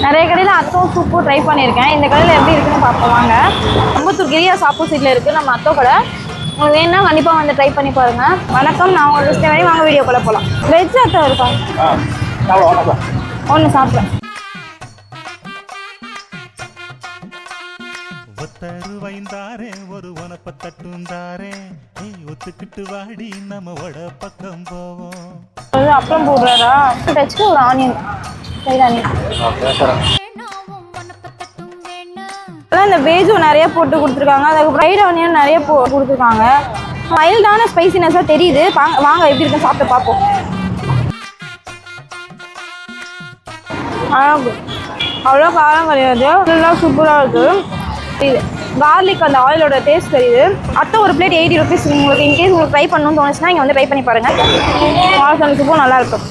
நிறைய கடையில் atho soup try பண்ணியிருக்கேன். இந்த கடையில் எப்படி இருக்குன்னு பார்ப்போம் வாங்க. அம்பத்தூர் கிரியாஸ் ஆப்போசிட்டில் இருக்குது நம்ம அத்தோ கடை. உங்களுக்கு வேணுன்னா கண்டிப்பாக வந்து ட்ரை பண்ணி பாருங்கள். வணக்கம், நான் உங்களோட லிஸ்ட் வாங்க வீடியோக்குள்ளே போகலாம். வெஜ் அத்தோ இருக்கா? ஒன்று சாப்பிட்றேன். ஒத்தருவைந்தாரே ஒரு உனப்பத்தட்டுந்தாரே நீ ஒத்துக்கிட்டு வாடி நம்ம வட பக்கம் போவோம். அப்புறம் போடுறாரா? டச்சுக்கு ஒரு ஆனியன் சைடு ஆனியன். இந்த பேஜு நிறைய போட்டு கொடுத்துருக்காங்க. அதுக்கு ஃப்ரைட் ஆனியன் நிறைய கொடுத்துருக்காங்க. மைல்டான ஸ்பைசினஸாக தெரியுது. வாங்க எப்படி இருக்குன்னு சாப்பிட்டு பார்ப்போம். அவ்வளோ காரம் கிடையாது, ஃபுல்லாக சூப்பராக இருக்குது. இது கார்லிக் அந்த ஆயிலோட டேஸ்ட் தெரியுது. அத்தை ஒரு பிளேட் 80 rupees. உங்களுக்கு இன்கேஸ் உங்களுக்கு ட்ரை பண்ணணும்னு தோணுச்சுன்னா இங்கே வந்து ட்ரை பண்ணி பாருங்கள். வாசனை சூப்பும் நல்லாயிருக்கும்.